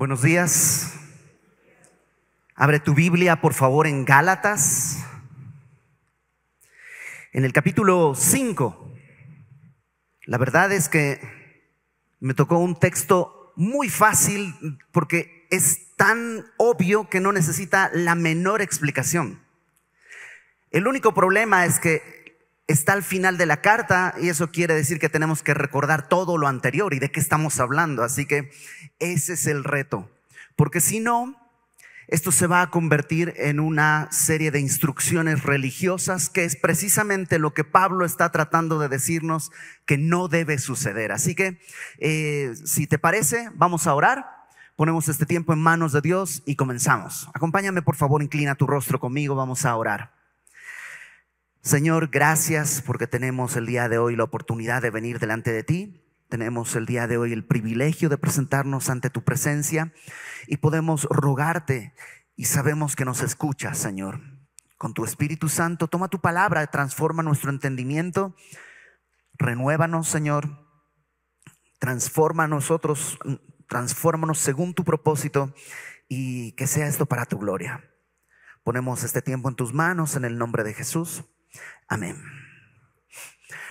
Buenos días. Abre tu Biblia, por favor, en Gálatas, en el capítulo 5. La verdad es que me tocó un texto muy fácil porque es tan obvio que no necesita la menor explicación. El único problema es que está al final de la carta y eso quiere decir que tenemos que recordar todo lo anterior y de qué estamos hablando. Así que ese es el reto, porque si no, esto se va a convertir en una serie de instrucciones religiosas, que es precisamente lo que Pablo está tratando de decirnos que no debe suceder. Así que, si te parece, vamos a orar. Ponemos este tiempo en manos de Dios y comenzamos. Acompáñame, por favor, inclina tu rostro conmigo, vamos a orar. Señor, gracias porque tenemos el día de hoy la oportunidad de venir delante de ti. Tenemos el día de hoy el privilegio de presentarnos ante tu presencia y podemos rogarte y sabemos que nos escuchas, Señor. Con tu Espíritu Santo, toma tu palabra, transforma nuestro entendimiento, renuévanos, Señor, transfórmanos según tu propósito y que sea esto para tu gloria. Ponemos este tiempo en tus manos en el nombre de Jesús. Amén.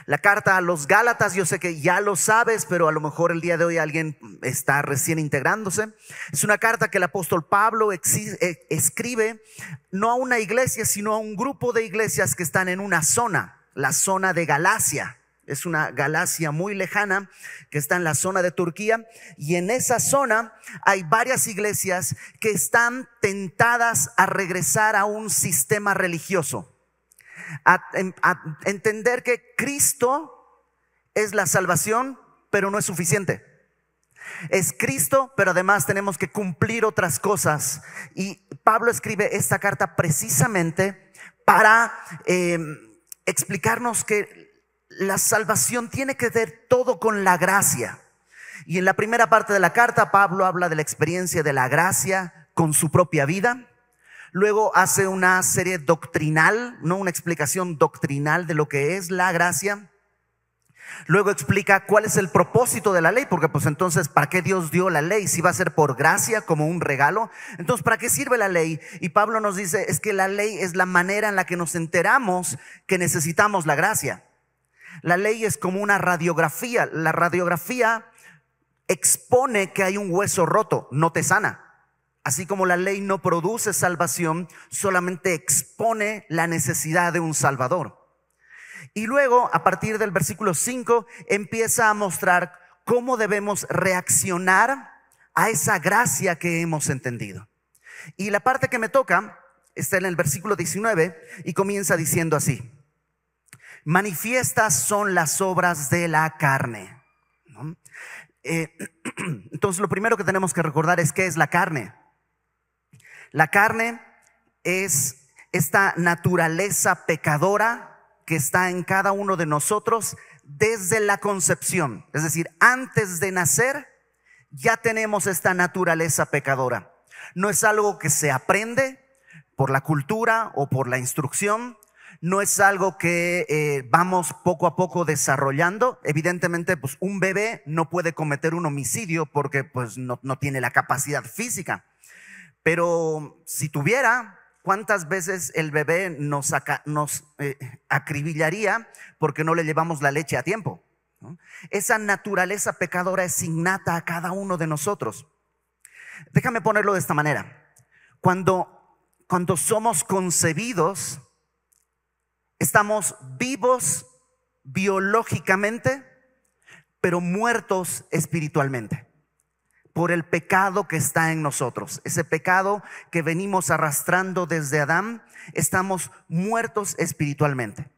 La carta a los Gálatas, yo sé que ya lo sabes, pero a lo mejor el día de hoy alguien está recién integrándose. Es una carta que el apóstol Pablo escribe no a una iglesia, sino a un grupo de iglesias que están en una zona, la zona de Galacia. Es una Galacia muy lejana que está en la zona de Turquía, y en esa zona hay varias iglesias que están tentadas a regresar a un sistema religioso. A entender que Cristo es la salvación, pero no es suficiente. Es Cristo, pero además tenemos que cumplir otras cosas. Y Pablo escribe esta carta precisamente para explicarnos que la salvación tiene que ver todo con la gracia. Y en la primera parte de la carta, Pablo habla de la experiencia de la gracia con su propia vida. Luego hace una serie doctrinal, no una explicación doctrinal de lo que es la gracia. Luego explica cuál es el propósito de la ley, porque pues entonces, ¿para qué Dios dio la ley? Si va a ser por gracia, como un regalo. Entonces, ¿para qué sirve la ley? Y Pablo nos dice, es que la ley es la manera en la que nos enteramos que necesitamos la gracia. La ley es como una radiografía. La radiografía expone que hay un hueso roto, no te sana. Así como la ley no produce salvación, solamente expone la necesidad de un Salvador. Y luego, a partir del versículo 5, empieza a mostrar cómo debemos reaccionar a esa gracia que hemos entendido. Y la parte que me toca está en el versículo 19 y comienza diciendo así: manifiestas son las obras de la carne. ¿No? Entonces, lo primero que tenemos que recordar es qué es la carne. La carne es esta naturaleza pecadora que está en cada uno de nosotros desde la concepción. Es decir, antes de nacer ya tenemos esta naturaleza pecadora. No es algo que se aprende por la cultura o por la instrucción. No es algo que vamos poco a poco desarrollando. Evidentemente, pues un bebé no puede cometer un homicidio porque pues no tiene la capacidad física. Pero si tuviera, ¿cuántas veces el bebé nos acribillaría porque no le llevamos la leche a tiempo? ¿No? Esa naturaleza pecadora es innata a cada uno de nosotros. Déjame ponerlo de esta manera. Cuando somos concebidos, estamos vivos biológicamente, pero muertos espiritualmente, por el pecado que está en nosotros. Ese pecado que venimos arrastrando desde Adán, estamos muertos espiritualmente.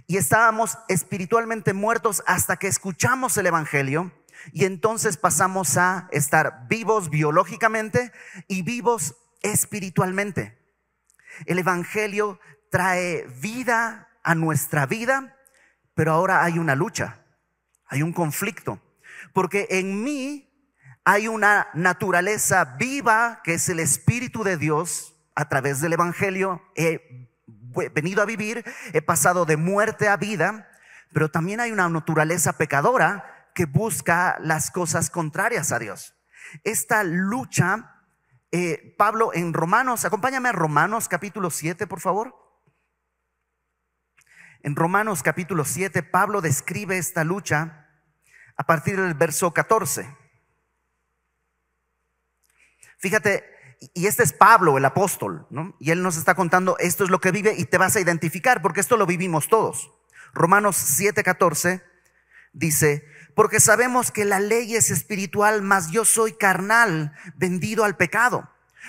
Y estábamos espiritualmente muertos hasta que escuchamos el evangelio, y entonces pasamos a estar vivos biológicamente y vivos espiritualmente. El evangelio trae vida a nuestra vida, pero ahora hay una lucha, hay un conflicto, porque en mí hay una naturaleza viva que es el Espíritu de Dios. A través del evangelio he venido a vivir, he pasado de muerte a vida, pero también hay una naturaleza pecadora que busca las cosas contrarias a Dios. Esta lucha, Pablo en Romanos, acompáñame a Romanos capítulo 7, por favor. En Romanos capítulo 7, Pablo describe esta lucha a partir del verso 14. Fíjate, y este es Pablo, el apóstol, ¿no? Y él nos está contando, esto es lo que vive y te vas a identificar, porque esto lo vivimos todos. Romanos 7:14 dice: porque sabemos que la ley es espiritual, mas yo soy carnal, vendido al pecado.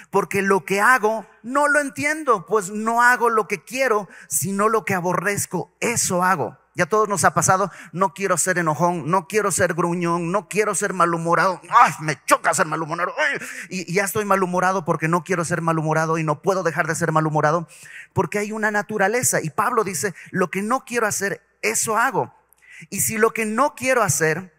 Porque lo que hago no lo entiendo, pues no hago lo que quiero, sino lo que aborrezco, eso hago. Ya a todos nos ha pasado, no quiero ser enojón, no quiero ser gruñón, no quiero ser malhumorado. ¡Ay, me choca ser malhumorado! ¡Ay! Y ya estoy malhumorado porque no quiero ser malhumorado y no puedo dejar de ser malhumorado porque hay una naturaleza. Y Pablo dice, lo que no quiero hacer, eso hago. Y si lo que no quiero hacer,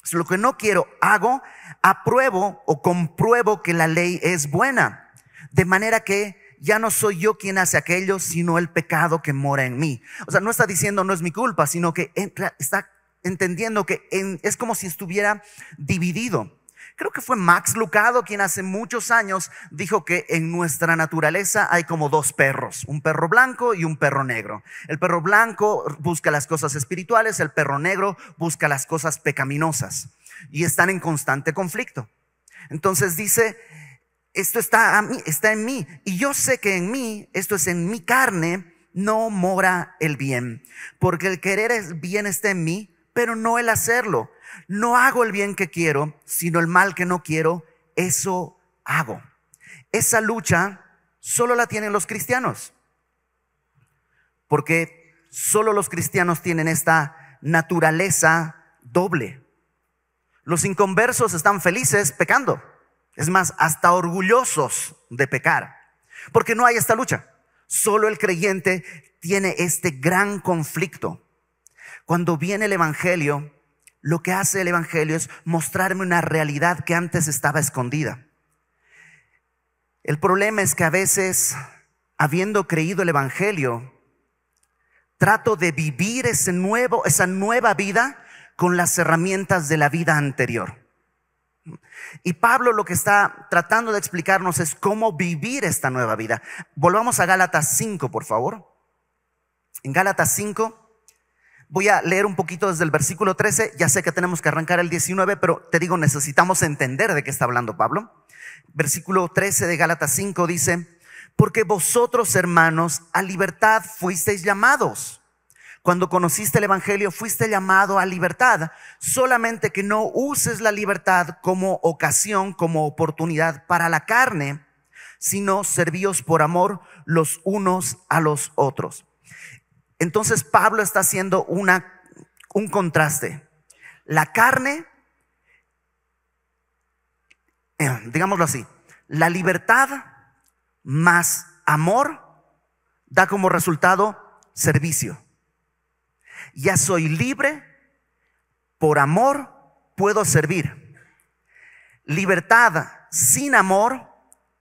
si lo que no quiero hago, apruebo o compruebo que la ley es buena. De manera que ya no soy yo quien hace aquello, sino el pecado que mora en mí. O sea, no está diciendo no es mi culpa, sino que está entendiendo que es como si estuviera dividido. Creo que fue Max Lucado quien hace muchos años dijo que en nuestra naturaleza hay como dos perros, un perro blanco y un perro negro. El perro blanco busca las cosas espirituales, el perro negro busca las cosas pecaminosas y están en constante conflicto. Entonces dice, esto está en mí y yo sé que en mí, esto es en mi carne, no mora el bien, porque el querer el bien está en mí, pero no el hacerlo. No hago el bien que quiero, sino el mal que no quiero, eso hago. Esa lucha solo la tienen los cristianos, porque solo los cristianos tienen esta naturaleza doble. Los inconversos están felices pecando, es más, hasta orgullosos de pecar, porque no hay esta lucha. Solo el creyente tiene este gran conflicto. Cuando viene el evangelio, lo que hace el evangelio es mostrarme una realidad que antes estaba escondida. El problema es que a veces, habiendo creído el evangelio, trato de vivir esa nueva vida con las herramientas de la vida anterior. Y Pablo lo que está tratando de explicarnos es cómo vivir esta nueva vida. Volvamos a Gálatas 5, por favor. En Gálatas 5, voy a leer un poquito desde el versículo 13. Ya sé que tenemos que arrancar el 19, pero te digo, necesitamos entender de qué está hablando Pablo. Versículo 13 de Gálatas 5 dice: porque vosotros, hermanos, a libertad fuisteis llamados. Cuando conociste el evangelio fuiste llamado a libertad, solamente que no uses la libertad como ocasión, como oportunidad para la carne, sino servíos por amor los unos a los otros. Entonces Pablo está haciendo un contraste. La carne, digámoslo así, la libertad más amor da como resultado servicio. Ya soy libre, por amor puedo servir. Libertad sin amor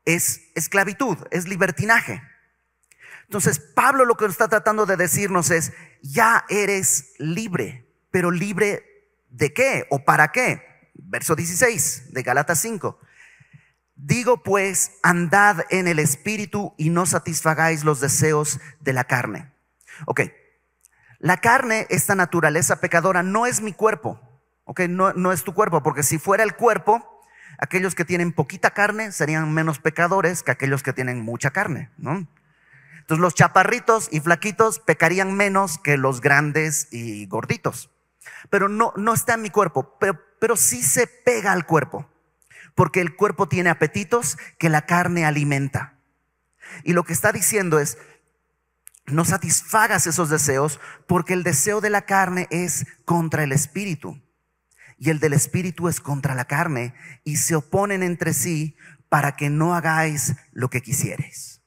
es esclavitud, es libertinaje. Entonces Pablo lo que está tratando de decirnos es, ya eres libre, pero ¿libre de qué o para qué? Verso 16 de Gálatas 5. Digo pues, andad en el espíritu y no satisfagáis los deseos de la carne. Ok. La carne, esta naturaleza pecadora, no es mi cuerpo, ¿okay? No es tu cuerpo, porque si fuera el cuerpo, aquellos que tienen poquita carne serían menos pecadores que aquellos que tienen mucha carne, ¿no? Entonces los chaparritos y flaquitos pecarían menos que los grandes y gorditos. Pero no está en mi cuerpo, pero sí se pega al cuerpo, porque el cuerpo tiene apetitos que la carne alimenta. Y lo que está diciendo es, no satisfagas esos deseos, porque el deseo de la carne es contra el espíritu y el del espíritu es contra la carne, y se oponen entre sí para que no hagáis lo que quisierais.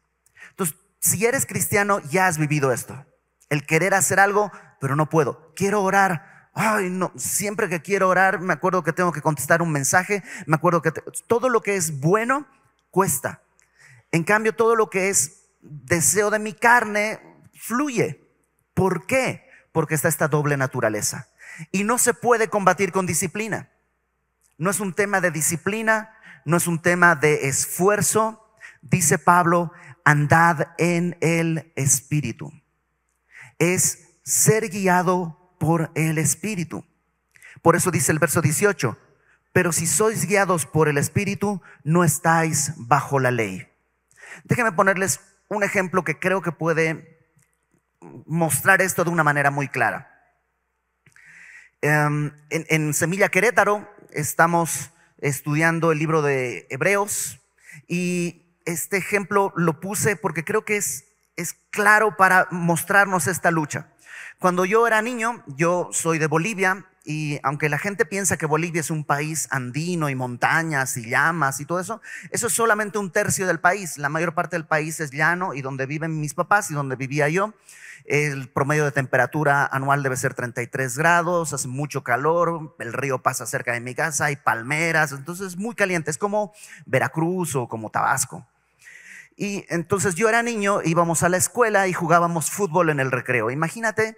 Entonces, si eres cristiano, ya has vivido esto. El querer hacer algo, pero no puedo. Quiero orar. Ay, no, siempre que quiero orar, me acuerdo que tengo que contestar un mensaje. Me acuerdo que todo lo que es bueno cuesta. En cambio, todo lo que es deseo de mi carne fluye. ¿Por qué? Porque está esta doble naturaleza. Y no se puede combatir con disciplina. no es un tema de disciplina, no es un tema de esfuerzo. Dice Pablo, andad en el Espíritu. Es ser guiado por el Espíritu. Por eso dice el verso 18, pero si sois guiados por el Espíritu, no estáis bajo la ley. Déjenme ponerles un ejemplo que creo que puede mostrar esto de una manera muy clara. En Semilla Querétaro estamos estudiando el libro de Hebreos y este ejemplo lo puse porque creo que es claro para mostrarnos esta lucha. Cuando yo era niño, yo soy de Bolivia y aunque la gente piensa que Bolivia es un país andino y montañas y llamas y todo eso, eso es solamente un tercio del país. La mayor parte del país es llano y donde viven mis papás y donde vivía yo, el promedio de temperatura anual debe ser 33 grados, hace mucho calor, el río pasa cerca de mi casa, hay palmeras, entonces es muy caliente, es como Veracruz o como Tabasco. Y entonces yo era niño, íbamos a la escuela y jugábamos fútbol en el recreo. Imagínate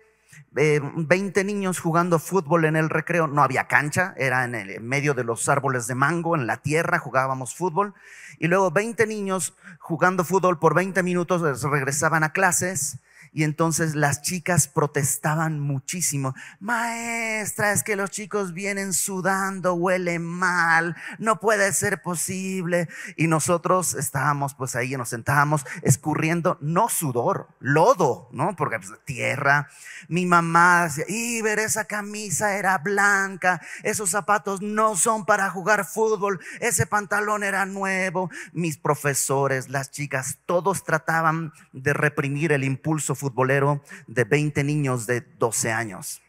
20 niños jugando fútbol en el recreo. No había cancha, era en el medio de los árboles de mango, en la tierra jugábamos fútbol. Y luego 20 niños jugando fútbol por 20 minutos regresaban a clases. Y entonces las chicas protestaban muchísimo. Maestra, es que los chicos vienen sudando, huele mal, no puede ser posible. Y nosotros estábamos pues ahí, nos sentábamos escurriendo, no sudor, lodo, ¿no? Porque pues, tierra. Mi mamá decía, Iber, esa camisa era blanca, esos zapatos no son para jugar fútbol, ese pantalón era nuevo. Mis profesores, las chicas, todos trataban de reprimir el impulso futbolero de 20 niños de 12 años.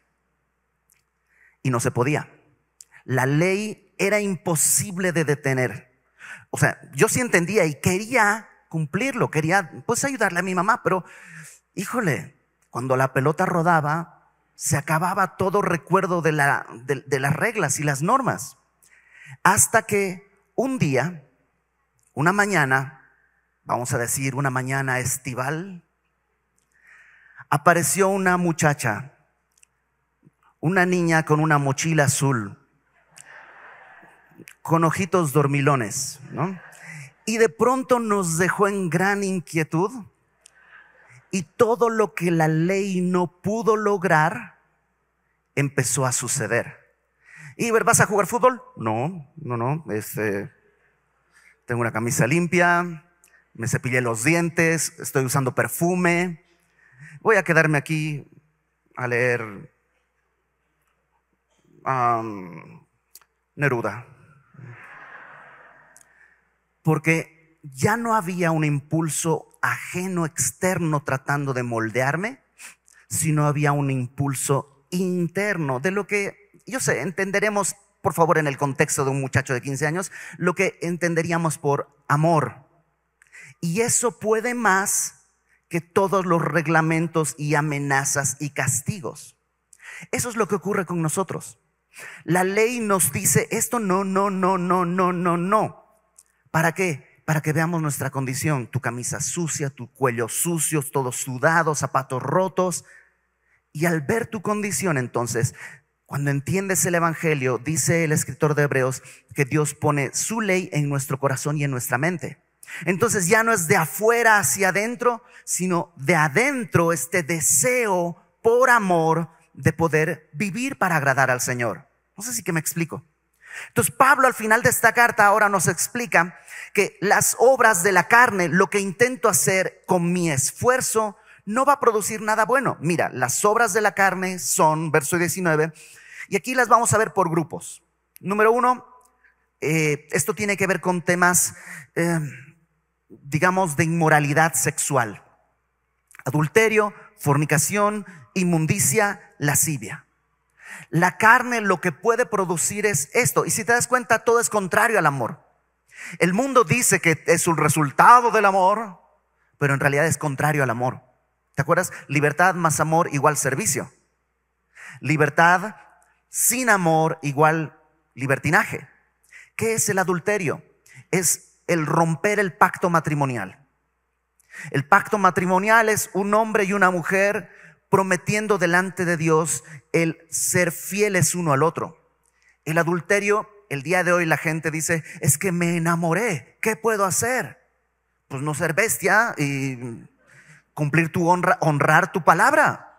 Y no se podía. La ley era imposible de detener. O sea, yo sí entendía y quería cumplirlo, quería pues ayudarle a mi mamá, pero híjole, cuando la pelota rodaba, se acababa todo recuerdo de las reglas y las normas. Hasta que un día, una mañana, vamos a decir una mañana estival, apareció una muchacha, una niña con una mochila azul, con ojitos dormilones, ¿no? Y de pronto nos dejó en gran inquietud y todo lo que la ley no pudo lograr empezó a suceder. Iber, ¿vas a jugar fútbol? No. Tengo una camisa limpia, me cepillé los dientes, estoy usando perfume. Voy a quedarme aquí a leer Neruda. Porque ya no había un impulso ajeno, externo, tratando de moldearme, sino había un impulso interno, de lo que, yo sé, entenderemos, por favor, en el contexto de un muchacho de 15 años, lo que entenderíamos por amor. Y eso puede más que todos los reglamentos y amenazas y castigos. Eso es lo que ocurre con nosotros. La ley nos dice esto no. ¿Para qué? Para que veamos nuestra condición. Tu camisa sucia, tu cuello sucio, todo sudado, zapatos rotos. Y al ver tu condición, entonces, cuando entiendes el evangelio, dice el escritor de Hebreos que Dios pone su ley en nuestro corazón y en nuestra mente. Entonces ya no es de afuera hacia adentro, sino de adentro este deseo por amor de poder vivir para agradar al Señor. No sé si que me explico. Entonces Pablo al final de esta carta ahora nos explica que las obras de la carne, lo que intento hacer con mi esfuerzo, no va a producir nada bueno. Mira, las obras de la carne son, verso 19, y aquí las vamos a ver por grupos. Número 1, esto tiene que ver con temas digamos de inmoralidad sexual: adulterio, fornicación, inmundicia, lascivia. La carne lo que puede producir es esto, y si te das cuenta, todo es contrario al amor. El mundo dice que es un resultado del amor, pero en realidad es contrario al amor. ¿Te acuerdas? Libertad más amor igual servicio. Libertad sin amor igual libertinaje. ¿Qué es el adulterio? Es el romper el pacto matrimonial. El pacto matrimonial es un hombre y una mujer prometiendo delante de Dios el ser fieles uno al otro. El adulterio El día de hoy la gente dice, es que me enamoré, ¿qué puedo hacer? Pues no ser bestia y cumplir tu honra, honrar tu palabra.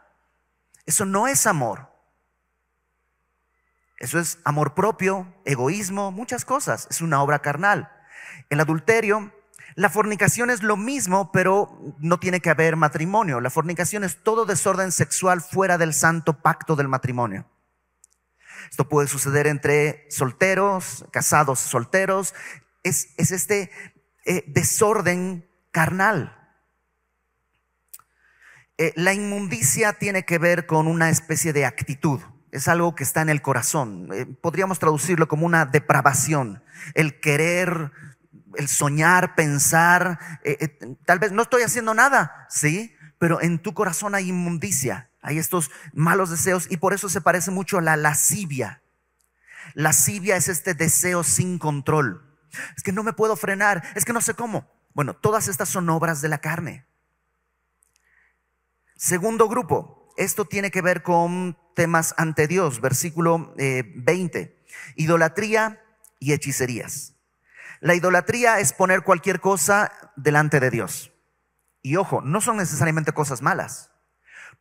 Eso no es amor. Eso es amor propio, egoísmo, muchas cosas. Es una obra carnal. El adulterio, la fornicación es lo mismo, pero no tiene que haber matrimonio. La fornicación es todo desorden sexual fuera del santo pacto del matrimonio. Esto puede suceder entre solteros, casados, solteros. Es este desorden carnal. La inmundicia tiene que ver con una especie de actitud. Es algo que está en el corazón. Podríamos traducirlo como una depravación. El querer, el soñar, pensar. Tal vez no estoy haciendo nada, sí, pero en tu corazón hay inmundicia. Hay estos malos deseos y por eso se parece mucho a la lascivia. Lascivia es este deseo sin control. Es que no me puedo frenar, es que no sé cómo. Bueno, todas estas son obras de la carne. Segundo grupo, esto tiene que ver con temas ante Dios, versículo 20. Idolatría y hechicerías. La idolatría es poner cualquier cosa delante de Dios. Y ojo, no son necesariamente cosas malas.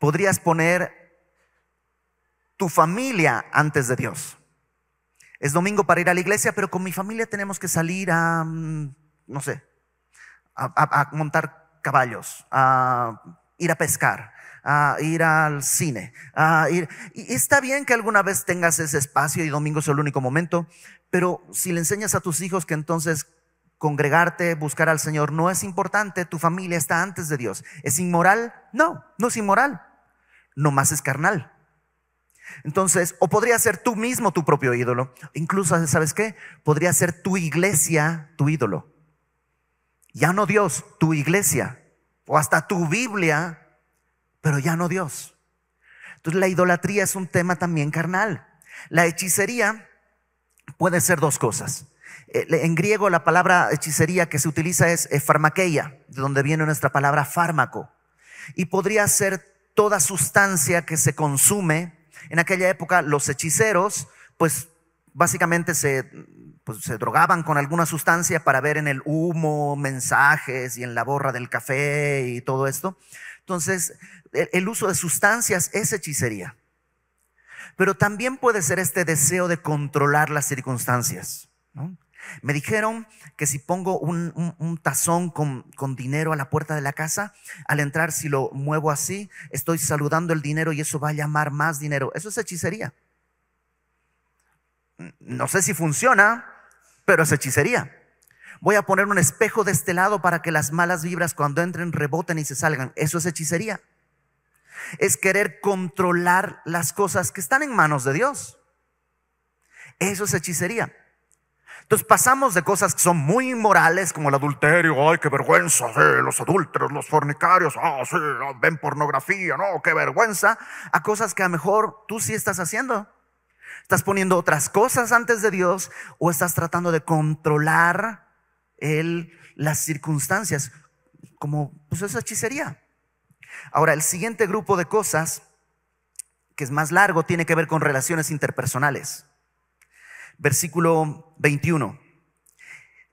Podrías poner tu familia antes de Dios. Es domingo para ir a la iglesia, pero con mi familia tenemos que salir a, no sé, a montar caballos, a ir a pescar, a ir al cine, y está bien que alguna vez tengas ese espacio y domingo es el único momento, pero si le enseñas a tus hijos que entonces congregarte, buscar al Señor no es importante, tu familia está antes de Dios. ¿Es inmoral? No, no es inmoral, nomás es carnal. Entonces, o podría ser tú mismo tu propio ídolo. Incluso, ¿sabes qué? Podría ser tu iglesia tu ídolo. Ya no Dios, tu iglesia. O hasta tu Biblia, pero ya no Dios. Entonces la idolatría es un tema también carnal. La hechicería puede ser dos cosas. En griego la palabra hechicería que se utiliza es pharmakeia, de donde viene nuestra palabra fármaco. Y podría ser toda sustancia que se consume. En aquella época los hechiceros pues básicamente se drogaban con alguna sustancia para ver en el humo mensajes y en la borra del café y todo esto. Entonces el uso de sustancias es hechicería. Pero también puede ser este deseo de controlar las circunstancias, ¿no? Me dijeron que si pongo un tazón con dinero a la puerta de la casa, al entrar si lo muevo así, estoy saludando el dinero y eso va a llamar más dinero. Eso es hechicería. No sé si funciona, pero es hechicería. Voy a poner un espejo de este lado para que las malas vibras cuando entren reboten y se salgan. Eso es hechicería. Es querer controlar las cosas que están en manos de Dios. Eso es hechicería. Entonces pasamos de cosas que son muy inmorales, como el adulterio, ay, qué vergüenza, los adúlteros, los fornicarios, sí, ven pornografía, no, qué vergüenza, a cosas que a lo mejor tú sí estás haciendo. Estás poniendo otras cosas antes de Dios o estás tratando de controlar las circunstancias, como pues es hechicería. Ahora, el siguiente grupo de cosas, que es más largo, tiene que ver con relaciones interpersonales. Versículo 21.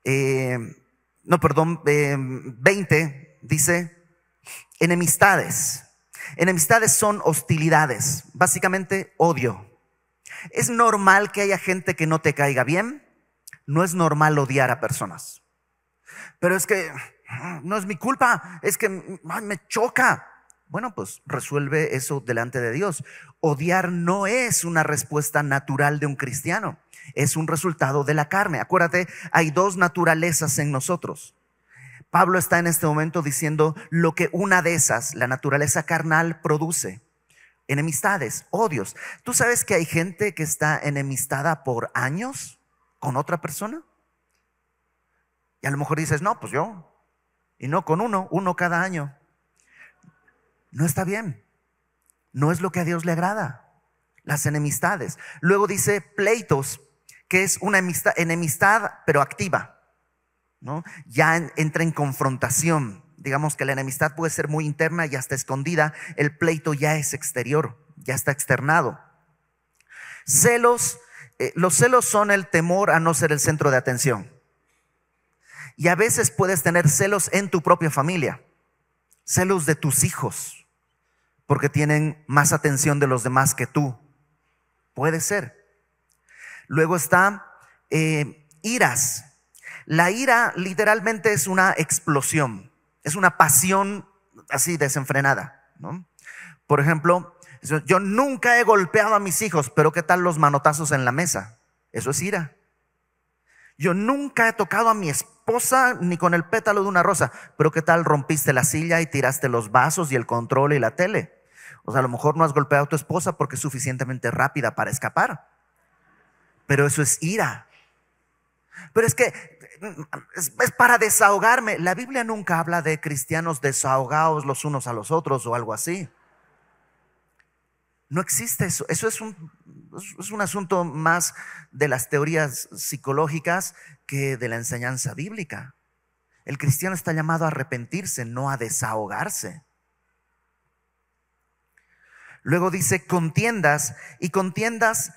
20 dice enemistades. Enemistades son hostilidades, básicamente odio. ¿Es normal que haya gente que no te caiga bien? No es normal odiar a personas. Pero es que no es mi culpa, es que me choca. Bueno, pues resuelve eso delante de Dios. Odiar no es una respuesta natural de un cristiano. Es un resultado de la carne. Acuérdate, hay dos naturalezas en nosotros. Pablo está en este momento diciendo lo que una de esas, la naturaleza carnal, produce. Enemistades, odios. ¿Tú sabes que hay gente que está enemistada por años con otra persona? Y a lo mejor dices, no, pues yo. Y no con uno cada año. No está bien. No es lo que a Dios le agrada. Las enemistades. Luego dice pleitos, que es una enemistad pero activa, ¿no? Ya entra en confrontación. Digamos que la enemistad puede ser muy interna y hasta escondida. El pleito ya es exterior, ya está externado. Celos los celos son el temor a no ser el centro de atención. Y a veces puedes tener celos en tu propia familia, celos de tus hijos, porque tienen más atención de los demás que tú. Puede ser. Luego está iras. La ira literalmente es una explosión, es una pasión así desenfrenada, ¿no? Por ejemplo, yo nunca he golpeado a mis hijos, pero ¿qué tal los manotazos en la mesa? Eso es ira. Yo nunca he tocado a mi esposa ni con el pétalo de una rosa, pero ¿qué tal rompiste la silla y tiraste los vasos y el control y la tele? O sea, a lo mejor no has golpeado a tu esposa porque es suficientemente rápida para escapar, pero eso es ira. Pero es que es para desahogarme. La Biblia nunca habla de cristianos desahogados los unos a los otros o algo así. No existe eso. Eso es un asunto más de las teorías psicológicas que de la enseñanza bíblica. El cristiano está llamado a arrepentirse, no a desahogarse. Luego dice contiendas, y contiendas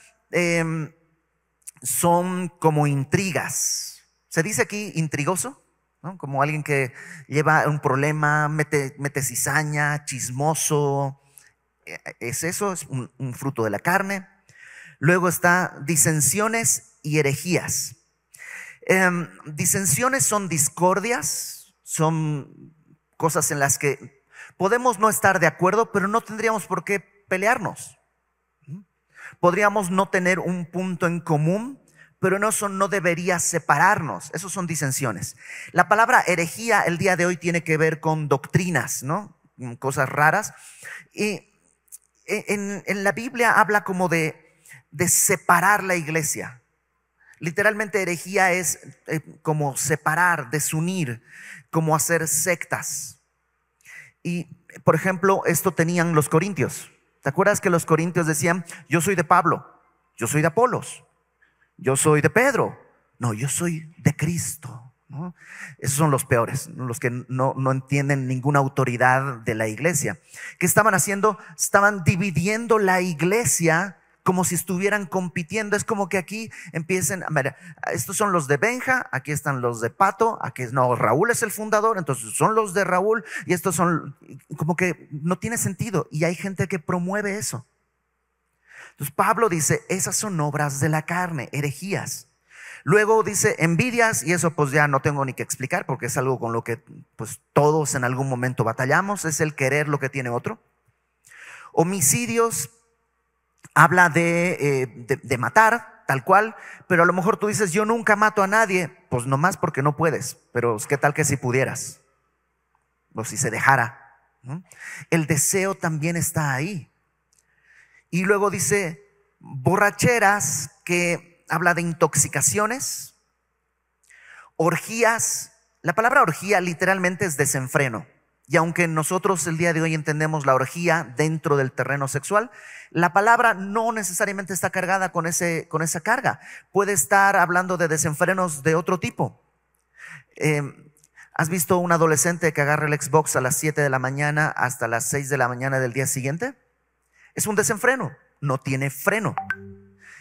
son como intrigas. Se dice aquí intrigoso, ¿no? Como alguien que lleva un problema, mete cizaña, chismoso. Es eso, es un fruto de la carne. Luego está disensiones y herejías. Disensiones son discordias, son cosas en las que podemos no estar de acuerdo, pero no tendríamos por qué pelearnos. Podríamos no tener un punto en común, pero eso no debería separarnos. Esos son disensiones. La palabra herejía el día de hoy tiene que ver con doctrinas, ¿no? Cosas raras. Y en la Biblia habla como de separar la iglesia. Literalmente herejía es como separar, desunir, como hacer sectas. Y por ejemplo, esto tenían los corintios. ¿Te acuerdas que los corintios decían: yo soy de Pablo, yo soy de Apolos, yo soy de Pedro? No, yo soy de Cristo, ¿no? Esos son los peores, los que no entienden ninguna autoridad de la iglesia. ¿Qué estaban haciendo? Estaban dividiendo la iglesia como si estuvieran compitiendo. Es como que aquí empiecen, mira, estos son los de Benja, aquí están los de Pato, aquí no, Raúl es el fundador, entonces son los de Raúl, y estos son, como que no tiene sentido, y hay gente que promueve eso. Entonces Pablo dice, esas son obras de la carne, herejías. Luego dice envidias, y eso pues ya no tengo ni que explicar porque es algo con lo que pues todos en algún momento batallamos, es el querer lo que tiene otro. Homicidios, habla de matar, tal cual, pero a lo mejor tú dices, yo nunca mato a nadie, pues nomás porque no puedes, pero ¿qué tal que si pudieras? O si se dejara, ¿no? El deseo también está ahí. Y luego dice borracheras, que habla de intoxicaciones, orgías. La palabra orgía literalmente es desenfreno. Y aunque nosotros el día de hoy entendemos la orgía dentro del terreno sexual, la palabra no necesariamente está cargada con esa carga. Puede estar hablando de desenfrenos de otro tipo. ¿Has visto un adolescente que agarra el Xbox a las 7 de la mañana hasta las 6 de la mañana del día siguiente? Es un desenfreno, no tiene freno.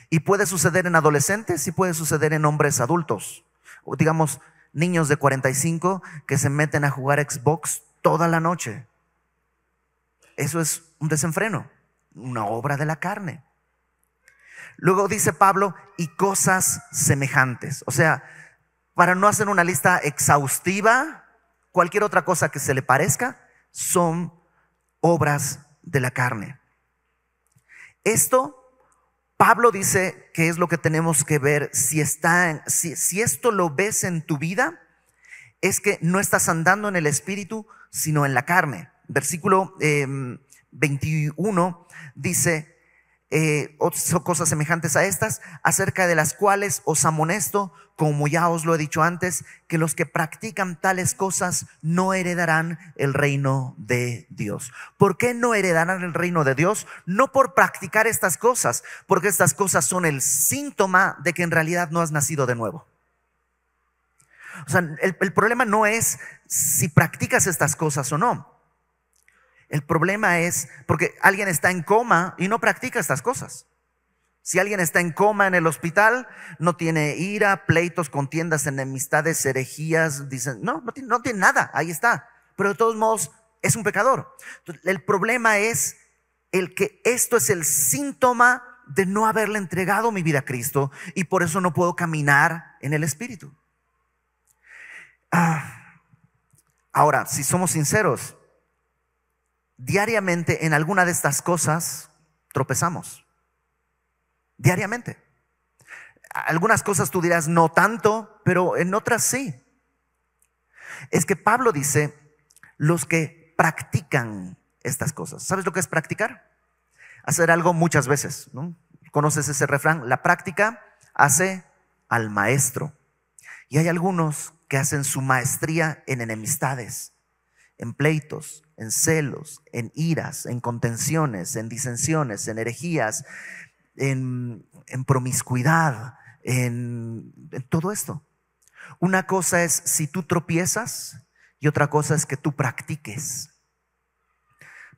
Y puede suceder en adolescentes y puede suceder en hombres adultos. O digamos, niños de 45 que se meten a jugar Xbox toda la noche. Eso es un desenfreno, una obra de la carne. Luego dice Pablo, y cosas semejantes. O sea, para no hacer una lista exhaustiva, cualquier otra cosa que se le parezca son obras de la carne. Esto, Pablo dice que es lo que tenemos que ver. Si esto lo ves en tu vida, es que no estás andando en el espíritu, sino en la carne. Versículo 21 dice, cosas semejantes a estas, acerca de las cuales os amonesto, como ya os lo he dicho antes, que los que practican tales cosas no heredarán el reino de Dios. ¿Por qué no heredarán el reino de Dios? No por practicar estas cosas, porque estas cosas son el síntoma de que en realidad no has nacido de nuevo. O sea, el problema no es si practicas estas cosas o no. El problema es porque alguien está en coma y no practica estas cosas. Si alguien está en coma en el hospital, no tiene ira, pleitos, contiendas, enemistades, herejías, dicen, no tiene nada, ahí está. Pero de todos modos es un pecador. Entonces, el problema es el que esto es el síntoma de no haberle entregado mi vida a Cristo y por eso no puedo caminar en el Espíritu. Ahora, si somos sinceros, diariamente en alguna de estas cosas tropezamos. Diariamente. Algunas cosas tú dirás no tanto, pero en otras sí. Es que Pablo dice, los que practican estas cosas. ¿Sabes lo que es practicar? Hacer algo muchas veces, ¿no? ¿Conoces ese refrán? La práctica hace al maestro. Y hay algunos que hacen su maestría en enemistades, en pleitos, en celos, en iras, en contenciones, en disensiones, en herejías, en promiscuidad, en todo esto. Una cosa es si tú tropiezas y otra cosa es que tú practiques.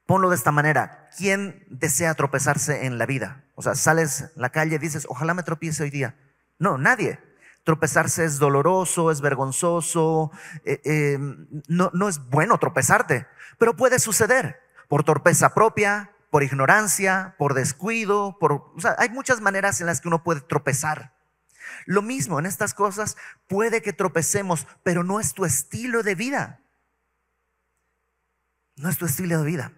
Ponlo de esta manera: ¿quién desea tropezarse en la vida? O sea, sales a la calle y dices, ojalá me tropiece hoy día. No, nadie. Tropezarse es doloroso, es vergonzoso, no es bueno tropezarte, pero puede suceder por torpeza propia, por ignorancia, por descuido, o sea, hay muchas maneras en las que uno puede tropezar. Lo mismo en estas cosas, puede que tropecemos, pero no es tu estilo de vida. No es tu estilo de vida.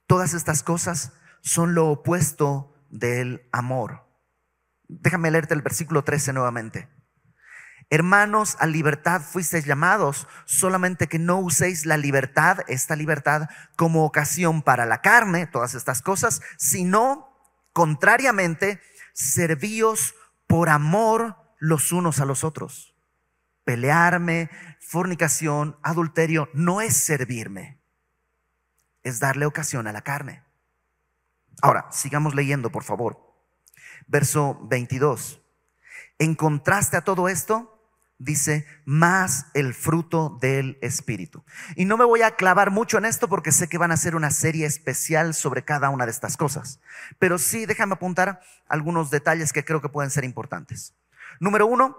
Todas estas cosas son lo opuesto del amor. Déjame leerte el versículo 13 nuevamente. Hermanos, a libertad fuisteis llamados, solamente que no uséis la libertad, esta libertad, como ocasión para la carne, todas estas cosas, sino, contrariamente, servíos por amor los unos a los otros. Pelearme, fornicación, adulterio, no es servirme, es darle ocasión a la carne. Ahora, sigamos leyendo, por favor. Verso 22. En contraste a todo esto, dice, más el fruto del Espíritu. Y no me voy a clavar mucho en esto porque sé que van a hacer una serie especial sobre cada una de estas cosas. Pero sí, déjame apuntar algunos detalles que creo que pueden ser importantes. Número 1,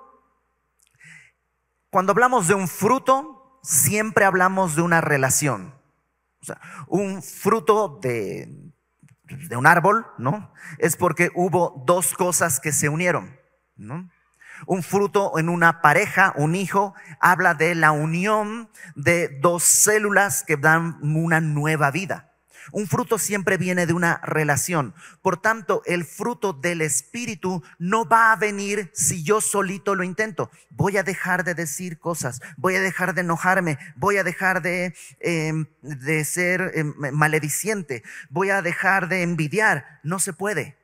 cuando hablamos de un fruto, siempre hablamos de una relación. O sea, un fruto de un árbol, ¿no? Es porque hubo dos cosas que se unieron, ¿no? Un fruto en una pareja, un hijo, habla de la unión de dos células que dan una nueva vida. Un fruto siempre viene de una relación. Por tanto, el fruto del Espíritu no va a venir si yo solito lo intento. Voy a dejar de decir cosas, voy a dejar de enojarme, voy a dejar de ser malediciente, voy a dejar de envidiar. No se puede,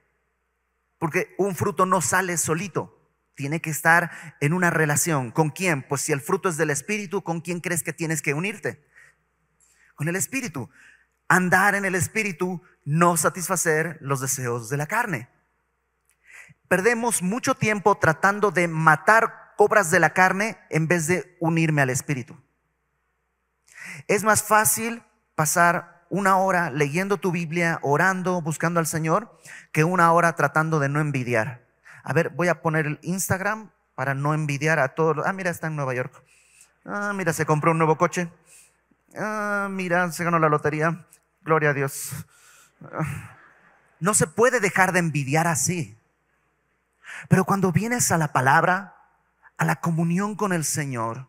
porque un fruto no sale solito. Tiene que estar en una relación. ¿Con quién? Pues si el fruto es del Espíritu, ¿con quién crees que tienes que unirte? Con el Espíritu. Andar en el Espíritu, no satisfacer los deseos de la carne. Perdemos mucho tiempo tratando de matar obras de la carne en vez de unirme al Espíritu. Es más fácil pasar una hora leyendo tu Biblia, orando, buscando al Señor, que una hora tratando de no envidiar. A ver, voy a poner el Instagram para no envidiar a todos. Mira, está en Nueva York. Mira, se compró un nuevo coche. Mira, se ganó la lotería. Gloria a Dios. No se puede dejar de envidiar así. Pero cuando vienes a la palabra, a la comunión con el Señor,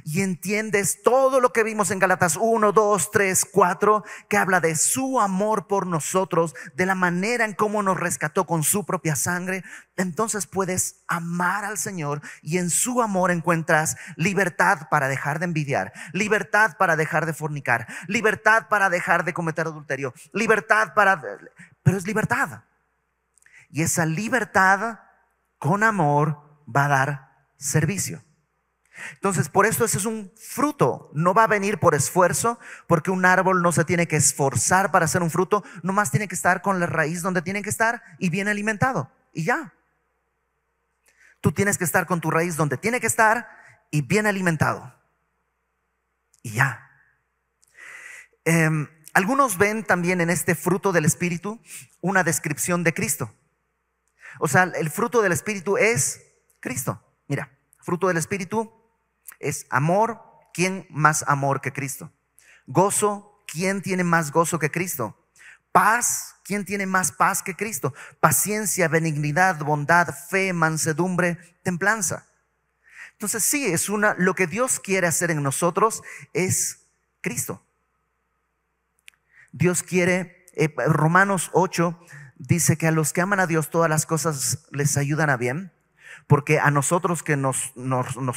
y entiendes todo lo que vimos en Gálatas 1, 2, 3, 4, que habla de su amor por nosotros, de la manera en cómo nos rescató con su propia sangre, entonces puedes amar al Señor y en su amor encuentras libertad para dejar de envidiar, libertad para dejar de fornicar, libertad para dejar de cometer adulterio, pero es libertad. Y esa libertad con amor va a dar servicio. Entonces, por eso ese es un fruto. No va a venir por esfuerzo, porque un árbol no se tiene que esforzar para hacer un fruto. Nomás tiene que estar con la raíz donde tiene que estar y bien alimentado. Y ya. Tú tienes que estar con tu raíz donde tiene que estar y bien alimentado. Y ya. Algunos ven también en este fruto del Espíritu una descripción de Cristo. O sea, el fruto del Espíritu es Cristo. Mira, fruto del Espíritu es amor. ¿Quién más amor que Cristo? Gozo. ¿Quién tiene más gozo que Cristo? Paz. ¿Quién tiene más paz que Cristo? Paciencia, benignidad, bondad, fe, mansedumbre, templanza. Entonces sí, lo que Dios quiere hacer en nosotros es Cristo. Dios quiere, Romanos 8 dice que a los que aman a Dios todas las cosas les ayudan a bien, porque a nosotros que nos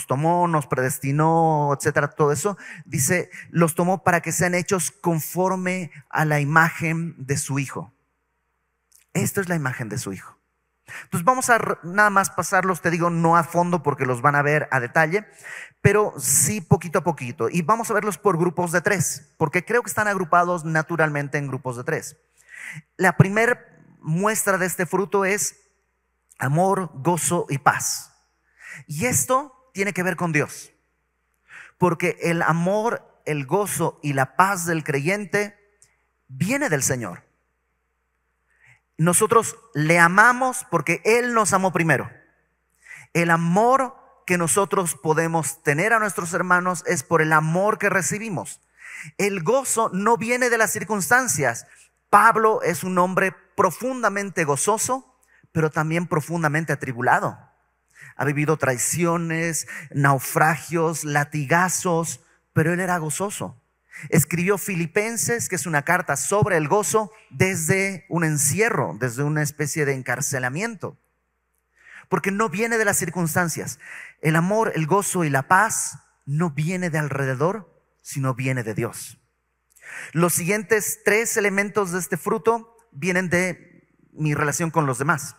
tomó, nos predestinó, etcétera, todo eso, dice, los tomó para que sean hechos conforme a la imagen de su Hijo. Esto es la imagen de su Hijo. Entonces vamos a nada más pasarlos, te digo, no a fondo porque los van a ver a detalle, pero sí poquito a poquito. Y vamos a verlos por grupos de 3, porque creo que están agrupados naturalmente en grupos de 3. La primera muestra de este fruto es amor, gozo y paz. Y esto tiene que ver con Dios, porque el amor, el gozo y la paz del creyente viene del Señor. Nosotros le amamos porque Él nos amó primero. El amor que nosotros podemos tener a nuestros hermanos es por el amor que recibimos. El gozo no viene de las circunstancias. Pablo es un hombre profundamente gozoso, pero también profundamente atribulado. Ha vivido traiciones, naufragios, latigazos, pero él era gozoso. Escribió Filipenses, que es una carta sobre el gozo desde un encierro, desde una especie de encarcelamiento. Porque no viene de las circunstancias. El amor, el gozo y la paz no viene de alrededor, sino viene de Dios. Los siguientes 3 elementos de este fruto vienen de mi relación con los demás.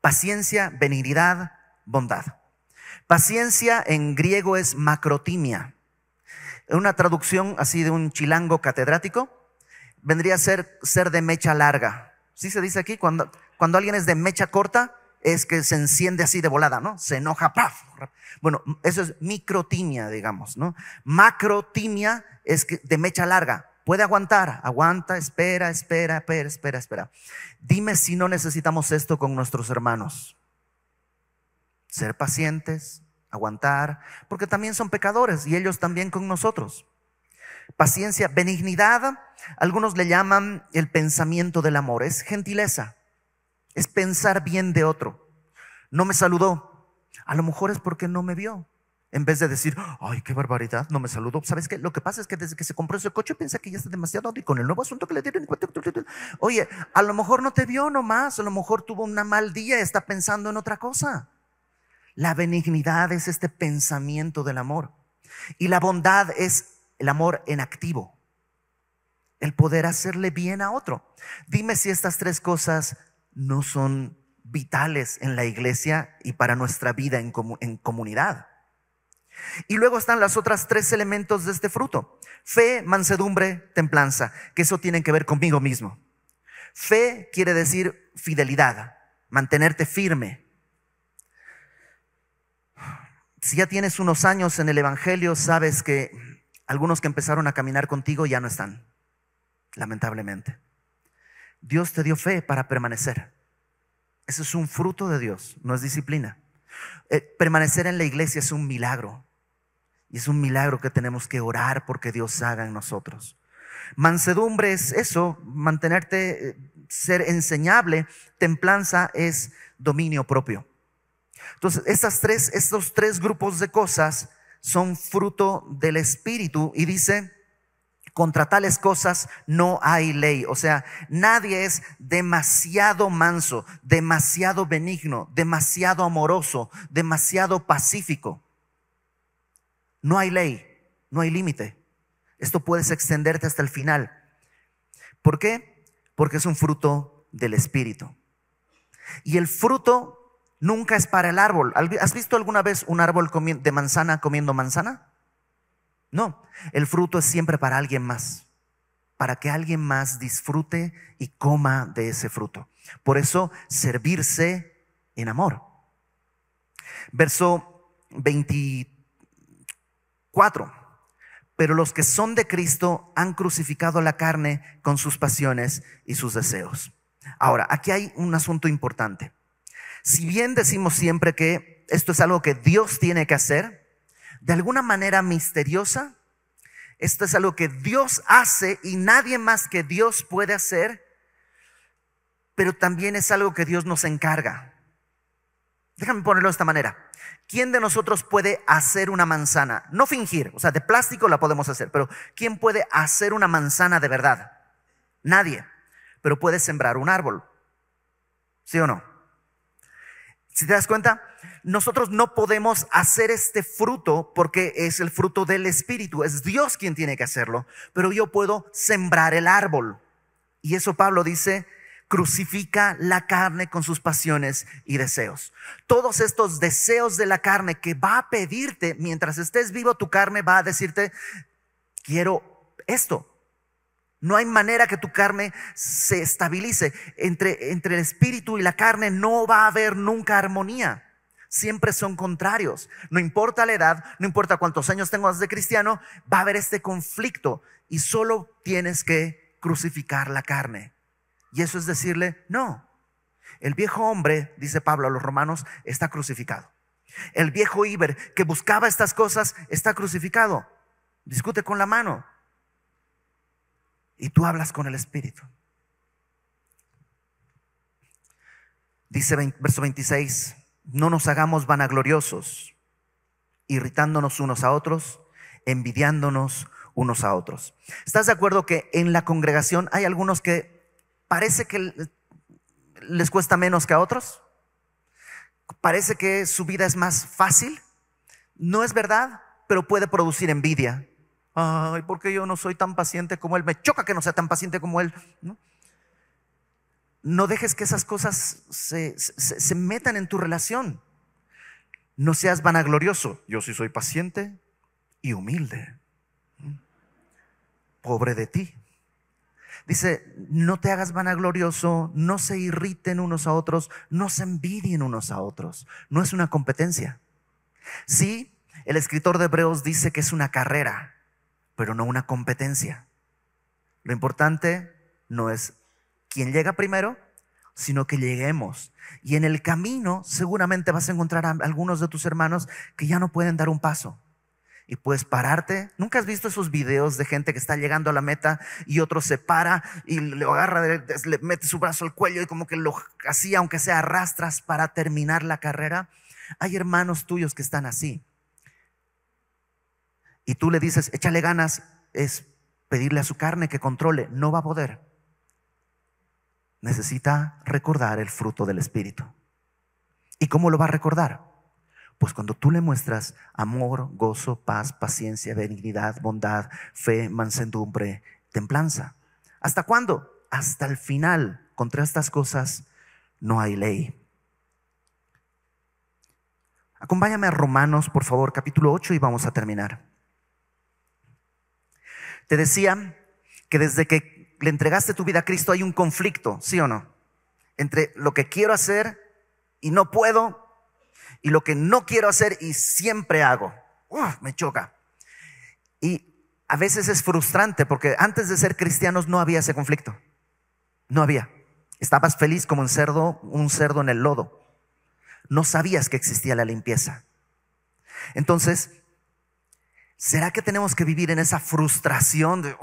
Paciencia, benignidad, bondad. Paciencia en griego es macrotimia. Una traducción así de un chilango catedrático vendría a ser de mecha larga. ¿Sí se dice aquí? Cuando alguien es de mecha corta, es que se enciende así de volada, ¿no? Se enoja, ¡paf! Bueno, eso es microtimia, digamos, ¿no? Macrotimia es que de mecha larga. Puede aguantar, aguanta, espera. Dime si no necesitamos esto con nuestros hermanos. Ser pacientes, aguantar, porque también son pecadores y ellos también con nosotros. Paciencia, benignidad, algunos le llaman el pensamiento del amor, es gentileza, es pensar bien de otro. No me saludó, a lo mejor es porque no me vio. En vez de decir, ay, qué barbaridad, no me saludó. ¿Sabes qué? Lo que pasa es que desde que se compró ese coche piensa que ya está demasiado y con el nuevo asunto que le dieron. Oye, a lo mejor no te vio nomás, a lo mejor tuvo un mal día y está pensando en otra cosa. La benignidad es este pensamiento del amor. Y la bondad es el amor en activo. El poder hacerle bien a otro. Dime si estas 3 cosas no son vitales en la iglesia y para nuestra vida en comunidad. Y luego están las otras 3 elementos de este fruto. Fe, mansedumbre, templanza. Que eso tiene que ver conmigo mismo. Fe quiere decir fidelidad, mantenerte firme. Si ya tienes unos años en el evangelio, sabes que algunos que empezaron a caminar contigo ya no están, lamentablemente. Dios te dio fe para permanecer. Eso es un fruto de Dios, no es disciplina. Permanecer en la iglesia es un milagro. Y es un milagro que tenemos que orar porque Dios haga en nosotros. Mansedumbre es eso, mantenerte, ser enseñable. Templanza es dominio propio. Entonces, estos tres grupos de cosas son fruto del Espíritu y dice, contra tales cosas no hay ley. O sea, nadie es demasiado manso, demasiado benigno, demasiado amoroso, demasiado pacífico. No hay ley, no hay límite. Esto puedes extenderte hasta el final. ¿Por qué? Porque es un fruto del Espíritu. Y el fruto nunca es para el árbol. ¿Has visto alguna vez un árbol de manzana comiendo manzana? No, el fruto es siempre para alguien más, para que alguien más disfrute y coma de ese fruto. Por eso, servirse en amor. Verso 24. Pero los que son de Cristo han crucificado la carne con sus pasiones y sus deseos. Ahora, aquí hay un asunto importante. Si bien decimos siempre que esto es algo que Dios tiene que hacer, de alguna manera misteriosa, esto es algo que Dios hace y nadie más que Dios puede hacer, pero también es algo que Dios nos encarga. Déjame ponerlo de esta manera. ¿Quién de nosotros puede hacer una manzana? No fingir, o sea, de plástico la podemos hacer, pero ¿quién puede hacer una manzana de verdad? Nadie, pero puede sembrar un árbol. ¿Sí o no? Si te das cuenta, nosotros no podemos hacer este fruto porque es el fruto del Espíritu. Es Dios quien tiene que hacerlo, pero yo puedo sembrar el árbol. Y eso Pablo dice, crucifica la carne con sus pasiones y deseos. Todos estos deseos de la carne que va a pedirte, mientras estés vivo, tu carne va a decirte, quiero esto. No hay manera que tu carne se estabilice. Entre el espíritu y la carne no va a haber nunca armonía. Siempre son contrarios. No importa la edad, no importa cuántos años tengas de cristiano, va a haber este conflicto y solo tienes que crucificar la carne. Y eso es decirle, no. El viejo hombre, dice Pablo a los romanos, está crucificado. El viejo Iber que buscaba estas cosas está crucificado. Discute con la mano. Y tú hablas con el Espíritu. Dice verso 26, no nos hagamos vanagloriosos, irritándonos unos a otros, envidiándonos unos a otros. ¿Estás de acuerdo que en la congregación hay algunos que parece que les cuesta menos que a otros? Parece que su vida es más fácil. No es verdad, pero puede producir envidia. Ay, ¿por qué yo no soy tan paciente como él? Me choca que no sea tan paciente como él. No dejes que esas cosas se metan en tu relación. No seas vanaglorioso. Yo sí soy paciente y humilde. Pobre de ti. Dice, no te hagas vanaglorioso, no se irriten unos a otros, no se envidien unos a otros. No es una competencia. Sí, el escritor de Hebreos dice que es una carrera, pero no una competencia. Lo importante no es quién llega primero, sino que lleguemos. Y en el camino seguramente vas a encontrar a algunos de tus hermanos que ya no pueden dar un paso. Y puedes pararte. ¿Nunca has visto esos videos de gente que está llegando a la meta y otro se para y lo agarra, le mete su brazo al cuello y como que lo así, aunque sea arrastras para terminar la carrera? Hay hermanos tuyos que están así. Y tú le dices, échale ganas, es pedirle a su carne que controle. No va a poder. Necesita recordar el fruto del Espíritu. ¿Y cómo lo va a recordar? Pues cuando tú le muestras amor, gozo, paz, paciencia, benignidad, bondad, fe, mansedumbre, templanza. ¿Hasta cuándo? Hasta el final. Contra estas cosas no hay ley. Acompáñame a Romanos, por favor, capítulo 8 y vamos a terminar. Te decía que desde que le entregaste tu vida a Cristo hay un conflicto, ¿sí o no? Entre lo que quiero hacer y no puedo, y lo que no quiero hacer y siempre hago. Me choca. Y a veces es frustrante porque antes de ser cristianos no había ese conflicto. No había. Estabas feliz como un cerdo en el lodo. No sabías que existía la limpieza. Entonces, ¿será que tenemos que vivir en esa frustración de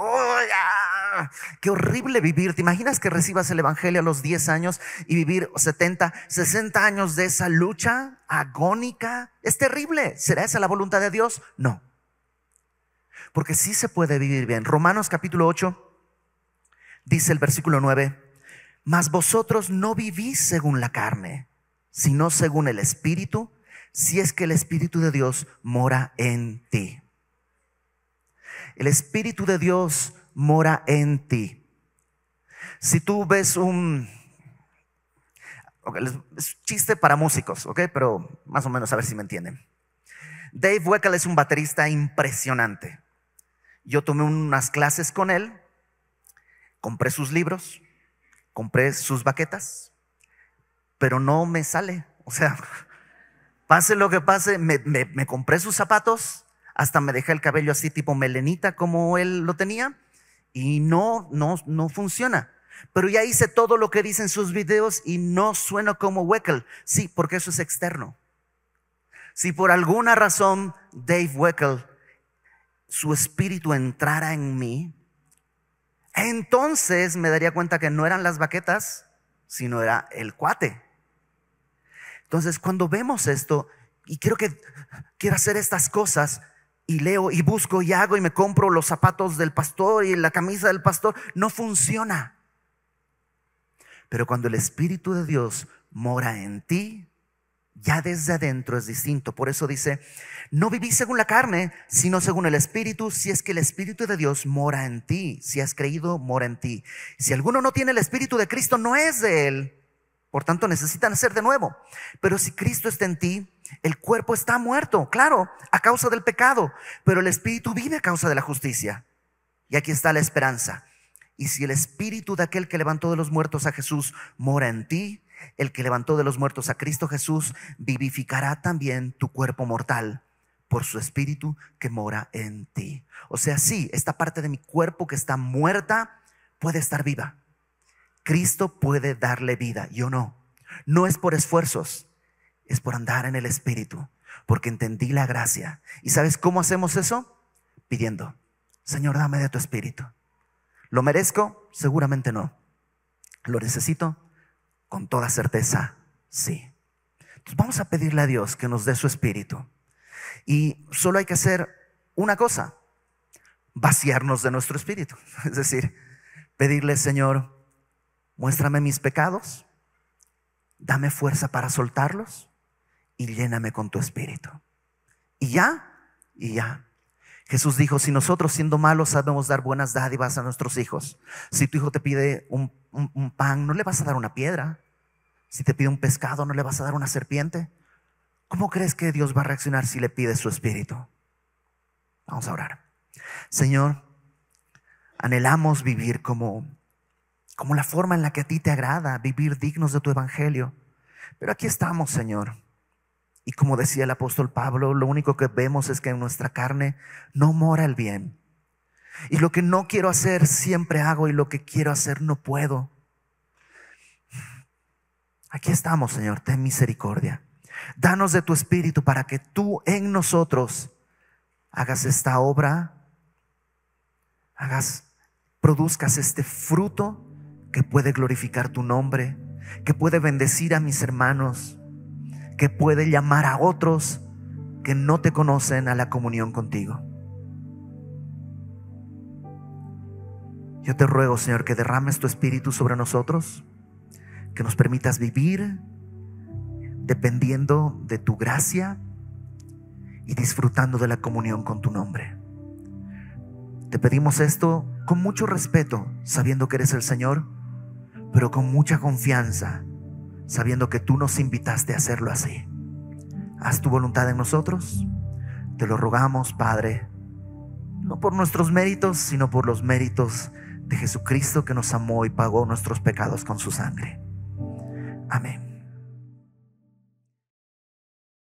qué horrible vivir? ¿Te imaginas que recibas el evangelio a los 10 años y vivir 70, 60 años de esa lucha agónica? Es terrible. ¿Será esa la voluntad de Dios? No. Porque sí se puede vivir bien. Romanos capítulo 8 dice el versículo 9, mas vosotros no vivís según la carne, sino según el Espíritu, si es que el Espíritu de Dios mora en ti. El Espíritu de Dios mora en ti. Si tú ves es un chiste para músicos, ¿ok? Pero más o menos a ver si me entienden. Dave Weckl es un baterista impresionante. Yo tomé unas clases con él, compré sus libros, compré sus baquetas, pero no me sale. O sea, pase lo que pase, me compré sus zapatos, hasta me dejé el cabello así tipo melenita como él lo tenía y no funciona. Pero ya hice todo lo que dice en sus videos y no sueno como Weckl. Sí, porque eso es externo. Si por alguna razón Dave Weckl, su espíritu entrara en mí, entonces me daría cuenta que no eran las baquetas, sino era el cuate. Entonces cuando vemos esto y quiero hacer estas cosas y leo y busco y hago y me compro los zapatos del pastor y la camisa del pastor, no funciona. Pero cuando el Espíritu de Dios mora en ti, ya desde adentro es distinto. Por eso dice, no vivís según la carne, sino según el Espíritu, si es que el Espíritu de Dios mora en ti. Si has creído, mora en ti. Si alguno no tiene el Espíritu de Cristo, no es de él. Por tanto, necesitan nacer de nuevo. Pero si Cristo está en ti, el cuerpo está muerto, claro, a causa del pecado, pero el Espíritu vive a causa de la justicia. Y aquí está la esperanza. Y si el Espíritu de aquel que levantó de los muertos a Jesús mora en ti, el que levantó de los muertos a Cristo Jesús vivificará también tu cuerpo mortal por su Espíritu que mora en ti. O sea, sí, esta parte de mi cuerpo que está muerta puede estar viva. Cristo puede darle vida, yo no. No es por esfuerzos, es por andar en el Espíritu, porque entendí la gracia. ¿Y sabes cómo hacemos eso? Pidiendo, Señor, dame de tu Espíritu. ¿Lo merezco? Seguramente no. ¿Lo necesito? Con toda certeza, sí. Entonces vamos a pedirle a Dios que nos dé su Espíritu. Y solo hay que hacer una cosa: vaciarnos de nuestro espíritu. Es decir, pedirle, Señor, muéstrame mis pecados, dame fuerza para soltarlos y lléname con tu Espíritu. Y ya. Jesús dijo, si nosotros siendo malos sabemos dar buenas dádivas a nuestros hijos, si tu hijo te pide un pan, no le vas a dar una piedra. Si te pide un pescado, no le vas a dar una serpiente. ¿Cómo crees que Dios va a reaccionar si le pides su Espíritu? Vamos a orar. Señor, anhelamos vivir como la forma en la que a ti te agrada, vivir dignos de tu evangelio. Pero aquí estamos, Señor. Y como decía el apóstol Pablo, lo único que vemos es que en nuestra carne no mora el bien. Y lo que no quiero hacer siempre hago, y lo que quiero hacer no puedo. Aquí estamos, Señor, ten misericordia. Danos de tu Espíritu para que tú en nosotros hagas esta obra, produzcas este fruto que puede glorificar tu nombre, que puede bendecir a mis hermanos, que puede llamar a otros que no te conocen a la comunión contigo. Yo te ruego, Señor, que derrames tu Espíritu sobre nosotros, que nos permitas vivir dependiendo de tu gracia y disfrutando de la comunión con tu nombre. Te pedimos esto con mucho respeto, sabiendo que eres el Señor, pero con mucha confianza, sabiendo que tú nos invitaste a hacerlo así. Haz tu voluntad en nosotros. Te lo rogamos, Padre, no por nuestros méritos, sino por los méritos de Jesucristo, que nos amó y pagó nuestros pecados con su sangre. Amén.